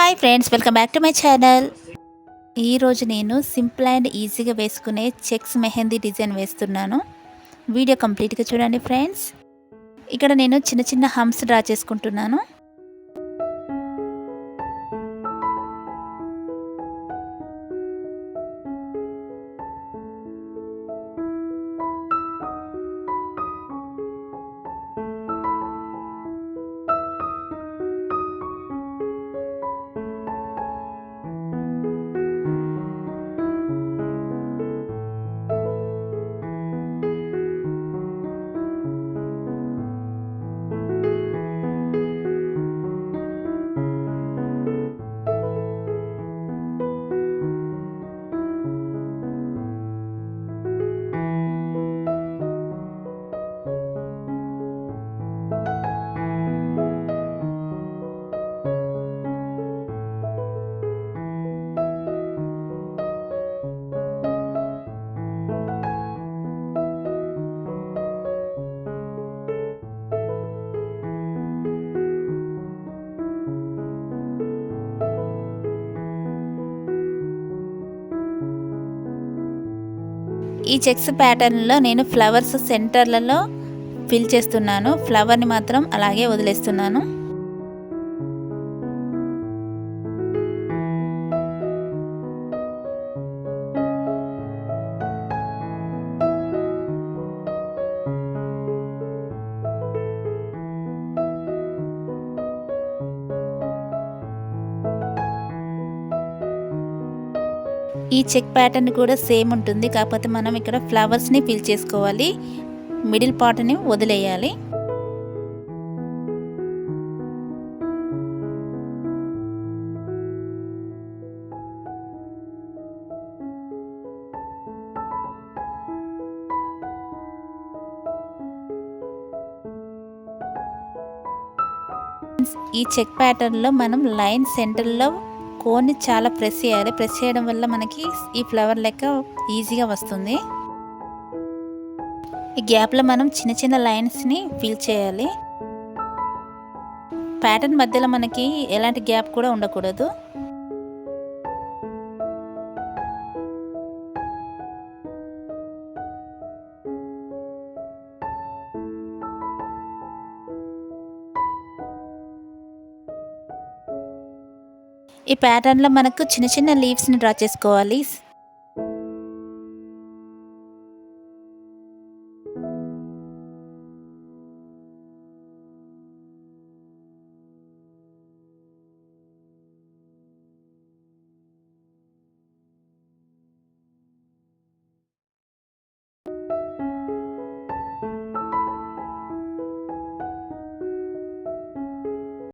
Hi friends, welcome back to my channel. ఈరోజు నేను simple and ఈజీగా వేసుకునే చెక్స్ మెహందీ డిజైన్ వేస్తున్నాను. వీడియో కంప్లీట్గా చూడండి ఫ్రెండ్స్. ఇక్కడ నేను చిన్న చిన్న హంప్స్ డ్రా చేసుకుంటున్నాను. ఈ చెక్స్ ప్యాటర్న్లో నేను ఫ్లవర్స్ సెంటర్లలో ఫిల్ చేస్తున్నాను. ఫ్లవర్ని మాత్రం అలాగే వదిలేస్తున్నాను. ఈ చెక్ ప్యాటర్న్ కూడా సేమ్ ఉంటుంది, కాకపోతే మనం ఇక్కడ ఫ్లవర్స్ని ఫిల్ చేసుకోవాలి, మిడిల్ పార్ట్ని వదిలేయాలి. ఈ చెక్ ప్యాటర్న్లో మనం లైన్ సెంటర్లో కోన్ని చాలా ప్రెస్ చేయాలి. ప్రెస్ చేయడం వల్ల మనకి ఈ ఫ్లవర్ లెక్క ఈజీగా వస్తుంది. ఈ గ్యాప్లో మనం చిన్న చిన్న లైన్స్ని ఫిల్ చేయాలి. ప్యాటర్న్ మధ్యలో మనకి ఎలాంటి గ్యాప్ కూడా ఉండకూడదు. ఈ ప్యాటర్న్లో మనకు చిన్న చిన్న లీవ్స్ని డ్రా చేసుకోవాలి.